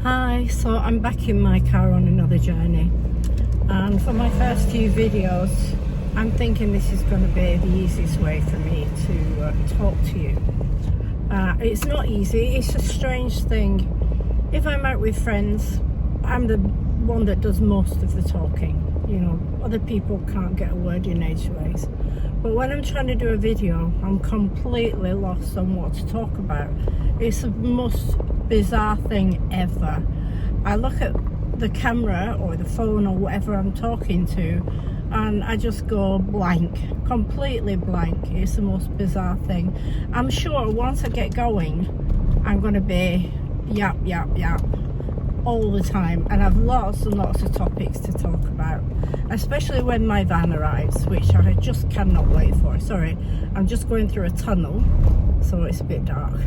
Hi, so I'm back in my car on another journey, and for my first few videos I'm thinking this is going to be the easiest way for me to talk to you. It's not easy, it's a strange thing. If I'm out with friends, I'm the one that does most of the talking. You know, other people can't get a word in edgeways. But when I'm trying to do a video, I'm completely lost on what to talk about. It's the most bizarre thing ever. I look at the camera or the phone or whatever I'm talking to, and I just go blank, completely blank. It's the most bizarre thing. I'm sure once I get going, I'm going to be yap, yap, yap all the time, and have lots and lots of topics to talk about, especially when my van arrives, which I just cannot wait for. Sorry, I'm just going through a tunnel, so it's a bit dark.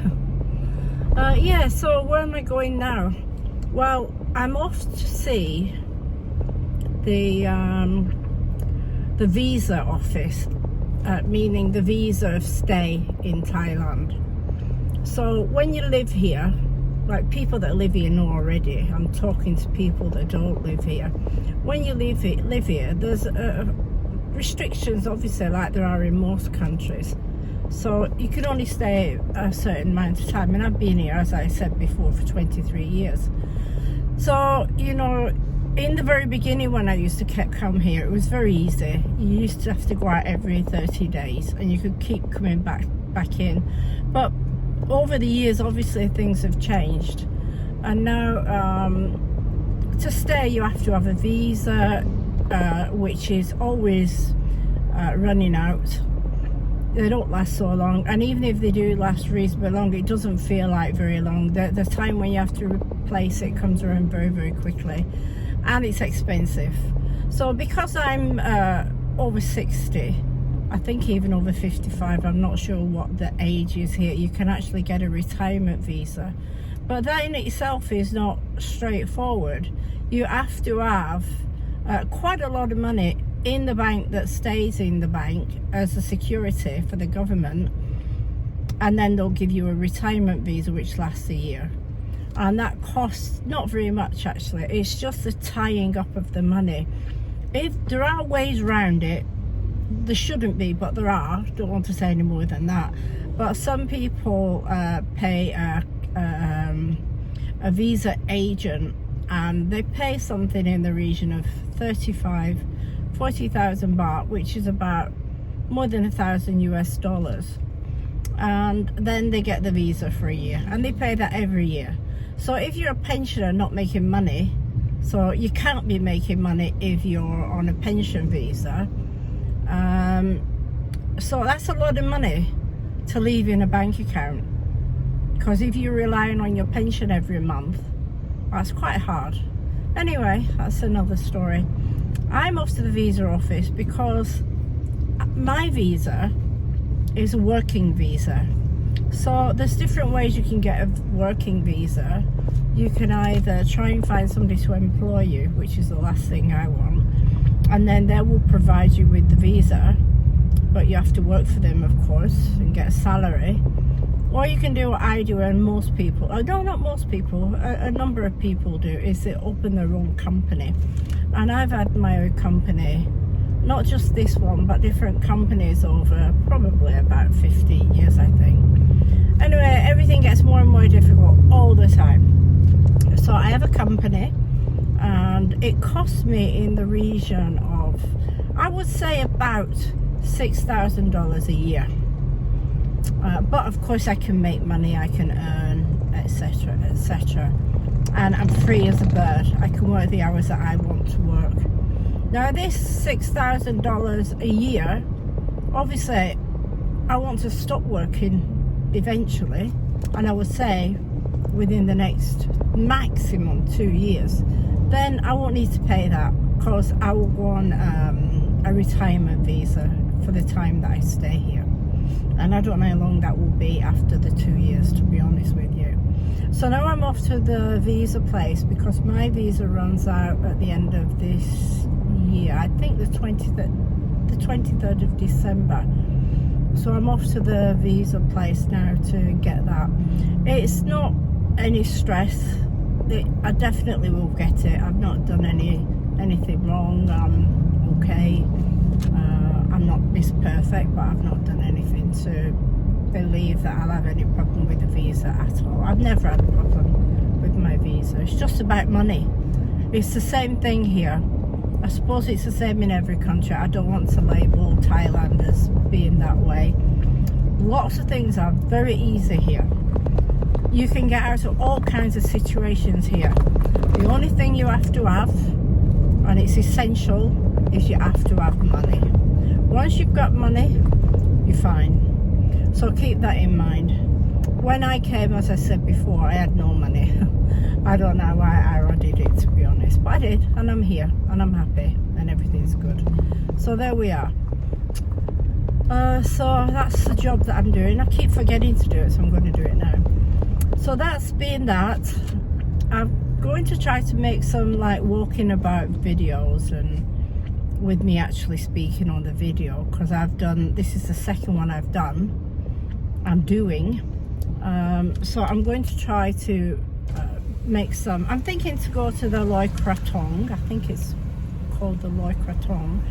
Yeah, so where am I going now? Well, I'm off to see the visa office, meaning the visa of stay in Thailand. So when you live here, like people that live here know already, I'm talking to people that don't live here. When you live here, there's restrictions, obviously, like there are in most countries. So you can only stay a certain amount of time, and I've been here, as I said before, for 23 years. So, you know, in the very beginning when I used to come here, it was very easy. You used to have to go out every 30 days and you could keep coming back in. But over the years, obviously, things have changed. And now, to stay, you have to have a visa, which is always running out. They don't last so long, and even if they do last reasonably long, it doesn't feel like very long. The time when you have to replace it comes around very, very quickly, and it's expensive. So because I'm over 60, I think even over 55, I'm not sure what the age is here, you can actually get a retirement visa. But that in itself is not straightforward. You have to have quite a lot of money in the bank that stays in the bank as a security for the government, and then they'll give you a retirement visa which lasts a year, and that costs not very much actually. It's just the tying up of the money. If there are ways around it, there shouldn't be, but there are. Don't want to say any more than that. But some people pay a visa agent, and they pay something in the region of 40,000 baht, which is about more than $1,000 US, and then they get the visa for a year, and they pay that every year. So if you're a pensioner not making money, so you can't be making money if you're on a pension visa, so that's a lot of money to leave in a bank account, because if you're relying on your pension every month, that's quite hard. Anyway, that's another story. I'm off to the visa office because my visa is a working visa. So there's different ways you can get a working visa. You can either try and find somebody to employ you, which is the last thing I want, and then they will provide you with the visa, but you have to work for them, of course, and get a salary. Or you can do what I do, and most people, no, not most people, a number of people do, is they open their own company. And I've had my own company, not just this one, but different companies over probably about 15 years, I think. Anyway, everything gets more and more difficult all the time. So I have a company, and it costs me in the region of, I would say, about $6,000 a year. But of course I can make money, I can earn, etc, etc, and I'm free as a bird. I can work the hours that I want to work. Now this $6,000 a year, obviously I want to stop working eventually, and I would say within the next maximum 2 years. Then I won't need to pay that, because I will go on a retirement visa for the time that I stay here. And I don't know how long that will be after the 2 years, to be honest with you. So now I'm off to the visa place, because my visa runs out at the end of this year. I think the 23rd of December. So I'm off to the visa place now to get that. It's not any stress. I definitely will get it. I've not done anything wrong. I'm okay. I'm not Miss Perfect, but I've not done anything to believe that I'll have any problem with the visa at all. I've never had a problem with my visa. It's just about money. It's the same thing here. I suppose it's the same in every country. I don't want to label Thailand as being that way. Lots of things are very easy here. You can get out of all kinds of situations here. The only thing you have to have, and it's essential, is you have to have money. Once you've got money, you're fine. So keep that in mind. When I came, as I said before, I had no money. I don't know why I did it, to be honest, but I did, and I'm here, and I'm happy, and everything's good. So there we are. So that's the job that I'm doing. I keep forgetting to do it, so I'm going to do it now. So that's been that. I'm going to try to make some like walking about videos, and with me actually speaking on the video, because this is the second one I'm doing. So I'm going to try to make some. I'm thinking to go to the Loy Krathong. I think it's called the Loy Krathong.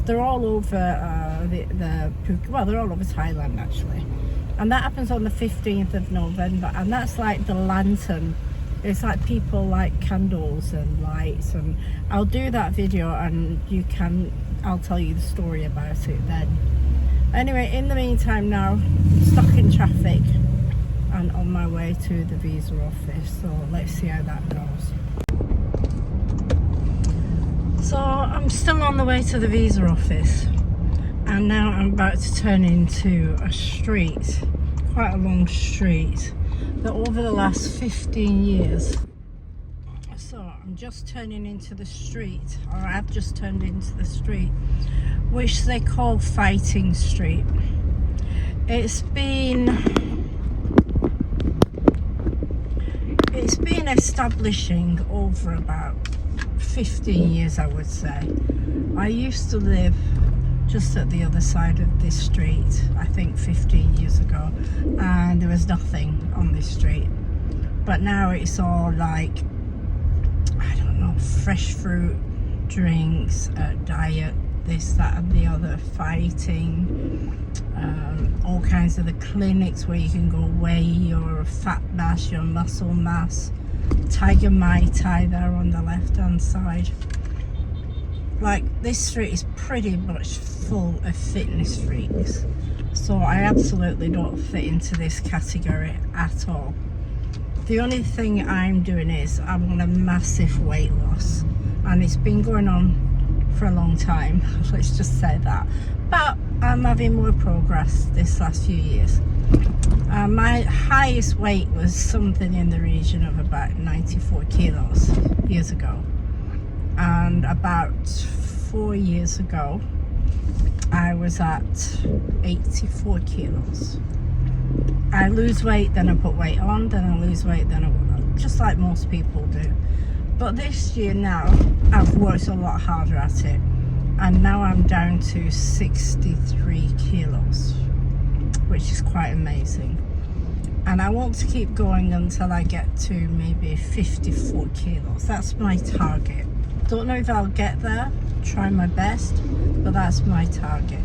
They're all over they're all over Thailand actually, and that happens on the 15th of November, and that's like the lantern. It's like people light candles and lights, and I'll do that video, and I'll tell you the story about it then. Anyway, in the meantime now, stuck in traffic and on my way to the visa office, so let's see how that goes. So I'm still on the way to the visa office, and now I'm about to turn into a street, quite a long street, that over the last 15 years. So I'm just turning into the street, or I've just turned into the street, which they call Fighting Street. It's been establishing over about 15 years, I would say. I used to live just at the other side of this street, I think 15 years ago, and there was nothing on this street. But now it's all like, I don't know, fresh fruit, drinks, diet, this, that and the other, fighting, all kinds of the clinics where you can go weigh your fat mass, your muscle mass, Tiger Mai Tai there on the left hand side. Like, this street is pretty much full of fitness freaks, so I absolutely don't fit into this category at all. The only thing I'm doing is I'm on a massive weight loss, and it's been going on for a long time, let's just say that, but I'm having more progress this last few years. My highest weight was something in the region of about 94 kilos years ago, and about 4 years ago I was at 84 kilos. I lose weight, then I put weight on, then I lose weight, then I, just like most people do. But this year now I've worked a lot harder at it, and now I'm down to 63 kilos, which is quite amazing. And I want to keep going until I get to maybe 54 kilos. That's my target. Don't know if I'll get there, try my best, but that's my target.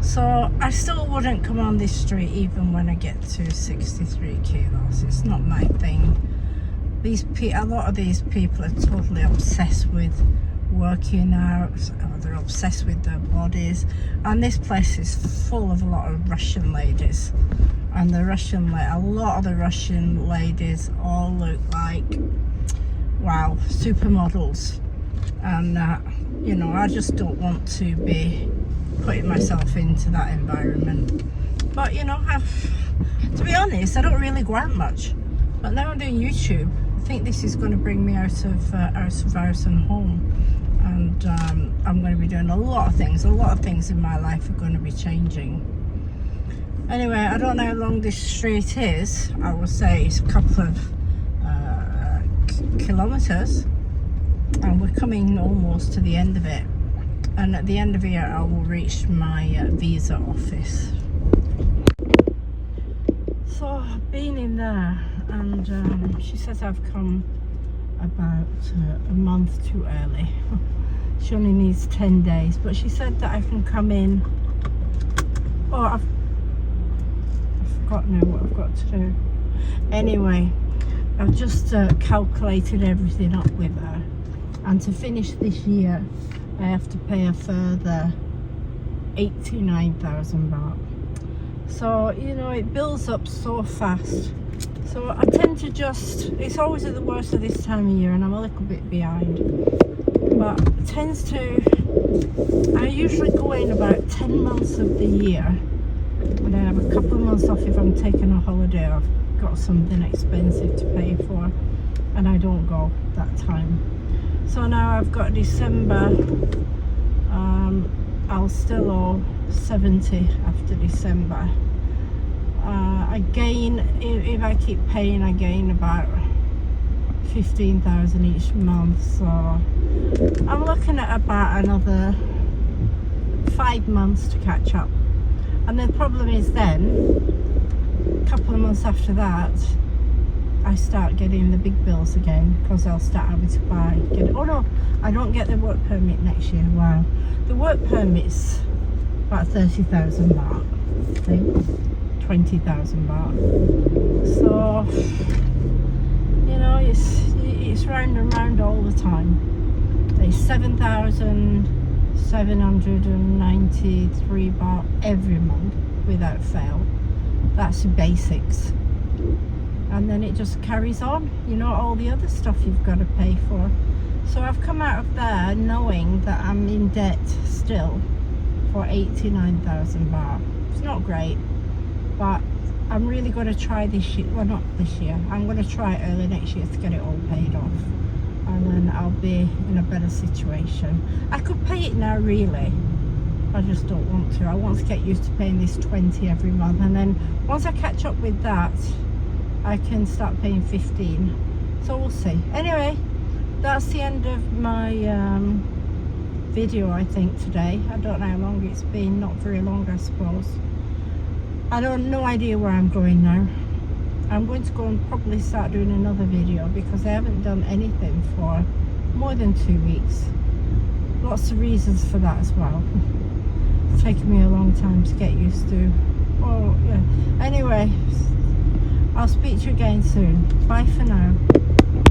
So I still wouldn't come on this street even when I get to 63 kilos. It's not my thing. A lot of these people are totally obsessed with working out, or they're obsessed with their bodies, and this place is full of a lot of Russian ladies, and a lot of the Russian ladies all look like, wow, supermodels, and you know, I just don't want to be putting myself into that environment. But you know, to be honest, I don't really go out much, but now I'm doing YouTube. I think this is going to bring me out of house and home, and I'm going to be doing a lot of things in my life are going to be changing. Anyway, I don't know how long this street is. I will say it's a couple of kilometers, and we're coming almost to the end of it, and at the end of here I will reach my visa office. So I've been in there, and she says I've come about a month too early. She only needs 10 days, but she said that I can come in. Oh, I've forgotten now what I've got to do. Anyway, I've just calculated everything up with her, and to finish this year I have to pay a further 89,000 baht. So, you know, it builds up so fast. So I tend to just, it's always at the worst of this time of year and I'm a little bit behind. But it tends to, I usually go in about 10 months of the year and then have a couple of months off if I'm taking a holiday. I've got something expensive to pay for and I don't go that time. So now I've got December, I'll still owe 70 after December. I gain, if I keep paying, I gain about 15,000 each month, so I'm looking at about another 5 months to catch up. And the problem is then, a couple of months after that, I start getting the big bills again, because I'll start having to oh no, I don't get the work permit next year. Wow, the work permit's about 30,000 baht, I think, 20,000 baht. So, you know, it's round and round all the time. It's 7,793 baht every month without fail. That's the basics. And then it just carries on, you know, all the other stuff you've got to pay for. So I've come out of there knowing that I'm in debt still for 89,000 baht. It's not great, but I'm really going to try this year, well not this year, I'm going to try early next year to get it all paid off. And then I'll be in a better situation. I could pay it now really, I just don't want to. I want to get used to paying this 20 every month, and then once I catch up with that, I can start paying 15. So we'll see. Anyway, that's the end of my video, I think, today. I don't know how long it's been, not very long I suppose. I don't no idea where I'm going now. I'm going to go and probably start doing another video because I haven't done anything for more than 2 weeks. Lots of reasons for that as well. It's taken me a long time to get used to. Oh yeah. Anyway, I'll speak to you again soon. Bye for now.